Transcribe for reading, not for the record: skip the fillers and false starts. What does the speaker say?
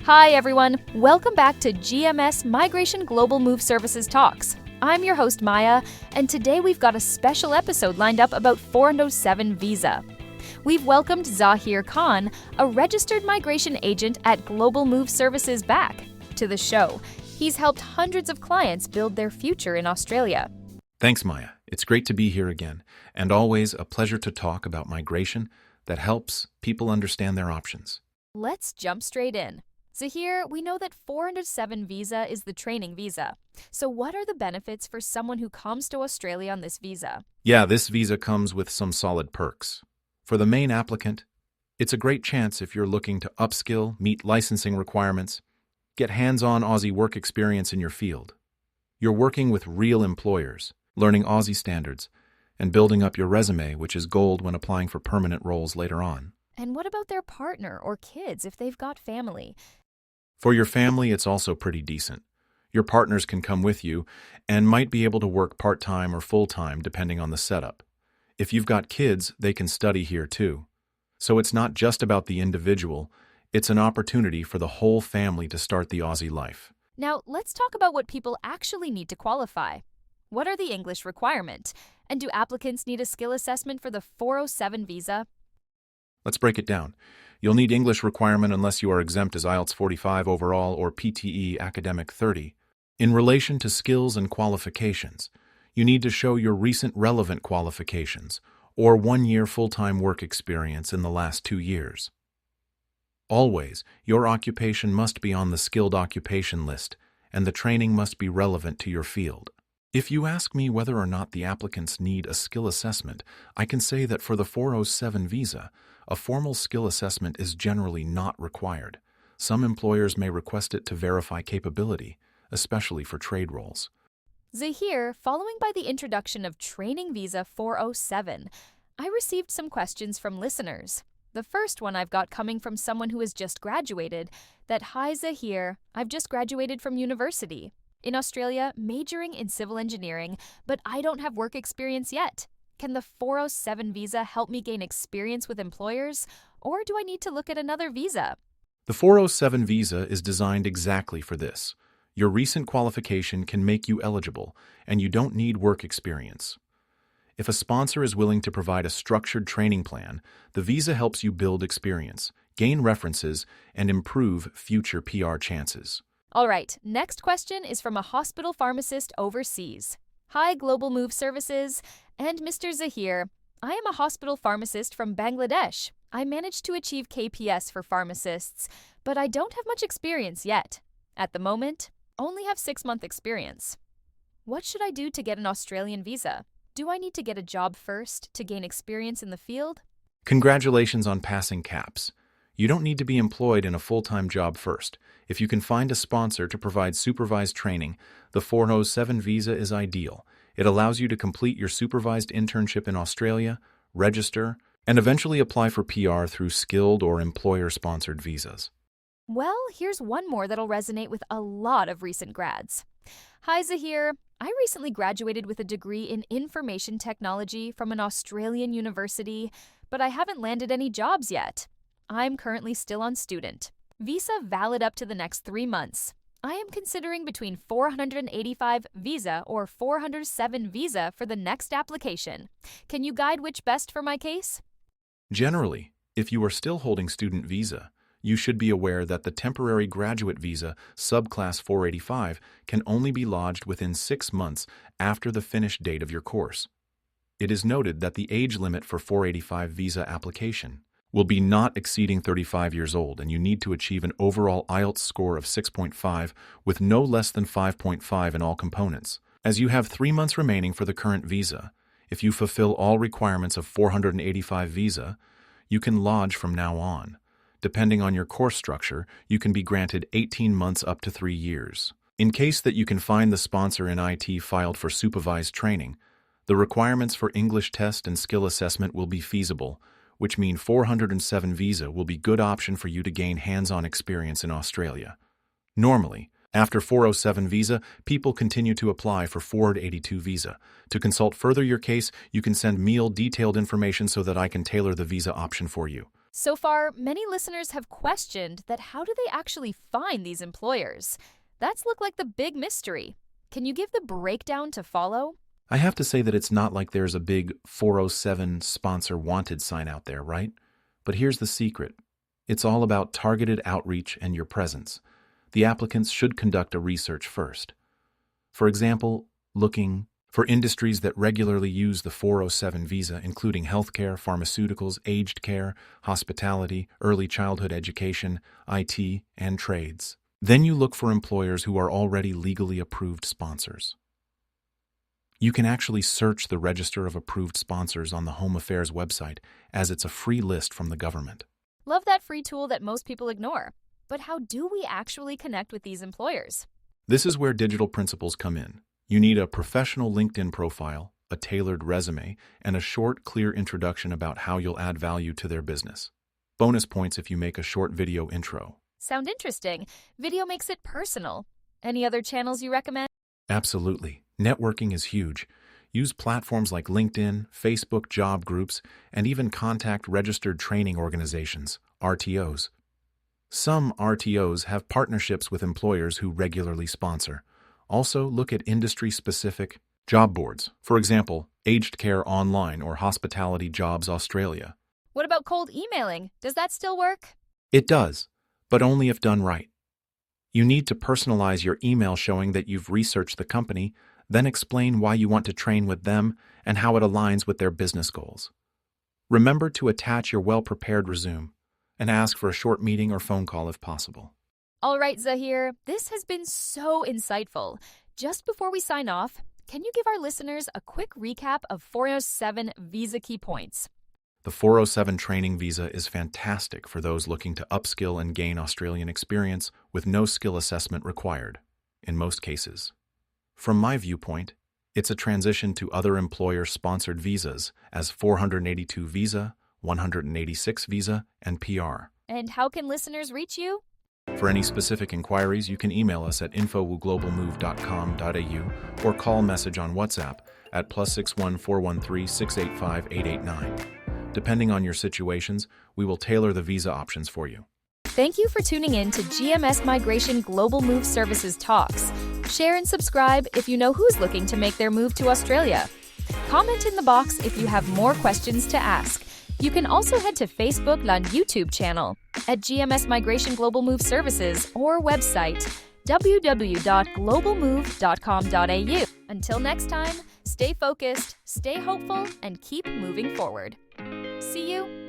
Hi everyone, welcome back to GMS Migration Global Move Services Talks. I'm your host Maya, and today we've got a special episode lined up about 407 visa. We've welcomed Zahir Khan, a registered migration agent at Global Move Services, back to the show. He's helped hundreds of clients build their future in Australia. Thanks, Maya. It's great to be here again, and always a pleasure to talk about migration that helps people understand their options. Let's jump straight in. Zahir, we know that 407 visa is the training visa. So what are the benefits for someone who comes to Australia on this visa? Yeah, this visa comes with some solid perks. For the main applicant, it's a great chance if you're looking to upskill, meet licensing requirements, get hands-on Aussie work experience in your field. You're working with real employers, learning Aussie standards, and building up your resume, which is gold when applying for permanent roles later on. And what about their partner or kids if they've got family? For your family, it's also pretty decent. Your partners can come with you and might be able to work part-time or full-time depending on the setup. If you've got kids, they can study here too. So it's not just about the individual, it's an opportunity for the whole family to start the Aussie life. Now, let's talk about what people actually need to qualify. What are the English requirements? And do applicants need a skill assessment for the 407 visa? Let's break it down. You'll need English requirement unless you are exempt as IELTS 45 overall or PTE Academic 30. In relation to skills and qualifications, you need to show your recent relevant qualifications or 1 year full-time work experience in the last 2 years. Always, your occupation must be on the skilled occupation list, and the training must be relevant to your field. If you ask me whether or not the applicants need a skill assessment, I can say that for the 407 visa, a formal skill assessment is generally not required. Some employers may request it to verify capability, especially for trade roles. Zahir, following by the introduction of Training Visa 407, I received some questions from listeners. The first one I've got coming from someone who has just graduated, that, "Hi Zahir, I've just graduated from university in Australia, majoring in civil engineering, but I don't have work experience yet. Can the 407 visa help me gain experience with employers, or do I need to look at another visa?" The 407 visa is designed exactly for this. Your recent qualification can make you eligible, and you don't need work experience. If a sponsor is willing to provide a structured training plan, the visa helps you build experience, gain references, and improve future PR chances. All right, next question is from a hospital pharmacist overseas. "Hi, Global Move Services and Mr. Zahir. I am a hospital pharmacist from Bangladesh. I managed to achieve KPS for pharmacists, but I don't have much experience yet. At the moment, only have 6-month experience. What should I do to get an Australian visa? Do I need to get a job first to gain experience in the field?" Congratulations on passing CAPS. You don't need to be employed in a full-time job first. If you can find a sponsor to provide supervised training, the 407 visa is ideal. It allows you to complete your supervised internship in Australia, register, and eventually apply for PR through skilled or employer-sponsored visas. Well, here's one more that'll resonate with a lot of recent grads. "Hi Zahir, I recently graduated with a degree in information technology from an Australian university, but I haven't landed any jobs yet. I'm currently still on student. Visa valid up to the next 3 months. I am considering between 485 visa or 407 visa for the next application. Can you guide which best for my case?" Generally, if you are still holding student visa, you should be aware that the temporary graduate visa, subclass 485, can only be lodged within 6 months after the finish date of your course. It is noted that the age limit for 485 visa application will be not exceeding 35 years old, and you need to achieve an overall IELTS score of 6.5 with no less than 5.5 in all components. As you have 3 months remaining for the current visa, if you fulfill all requirements of 485 visa, you can lodge from now on. Depending on your course structure, you can be granted 18 months up to 3 years. In case that you can find the sponsor in IT filed for supervised training, the requirements for English test and skill assessment will be feasible, which mean 407 visa will be a good option for you to gain hands-on experience in Australia. Normally, after 407 visa, people continue to apply for 482 visa. To consult further your case, you can send me detailed information so that I can tailor the visa option for you. So far, many listeners have questioned that how do they actually find these employers? That's looked like the big mystery. Can you give the breakdown to follow? I have to say that it's not like there's a big 407 sponsor wanted sign out there, right? But here's the secret. It's all about targeted outreach and your presence. The applicants should conduct a research first. For example, looking for industries that regularly use the 407 visa, including healthcare, pharmaceuticals, aged care, hospitality, early childhood education, IT, and trades. Then you look for employers who are already legally approved sponsors. You can actually search the register of approved sponsors on the Home Affairs website, as it's a free list from the government. Love that free tool that most people ignore. But how do we actually connect with these employers? This is where digital principles come in. You need a professional LinkedIn profile, a tailored resume, and a short, clear introduction about how you'll add value to their business. Bonus points if you make a short video intro. Sound interesting. Video makes it personal. Any other channels you recommend? Absolutely. Networking is huge. Use platforms like LinkedIn, Facebook job groups, and even contact registered training organizations, RTOs. Some RTOs have partnerships with employers who regularly sponsor. Also, look at industry-specific job boards. For example, Aged Care Online or Hospitality Jobs Australia. What about cold emailing? Does that still work? It does, but only if done right. You need to personalize your email showing that you've researched the company, then explain why you want to train with them and how it aligns with their business goals. Remember to attach your well-prepared resume and ask for a short meeting or phone call if possible. All right, Zahir, this has been so insightful. Just before we sign off, can you give our listeners a quick recap of 407 visa key points? The 407 training visa is fantastic for those looking to upskill and gain Australian experience with no skill assessment required, in most cases. From my viewpoint, it's a transition to other employer-sponsored visas as 482 visa, 186 visa, and PR. And how can listeners reach you? For any specific inquiries, you can email us at info@globalmove.com.au or call message on WhatsApp at +61 413 685 889. Depending on your situations, we will tailor the visa options for you. Thank you for tuning in to GMS Migration Global Move Services Talks. Share and subscribe if you know who's looking to make their move to Australia. Comment in the box if you have more questions to ask. You can also head to Facebook and YouTube channel at GMS Migration Global Move Services or website www.globalmove.com.au. Until next time, stay focused, stay hopeful, and keep moving forward. See you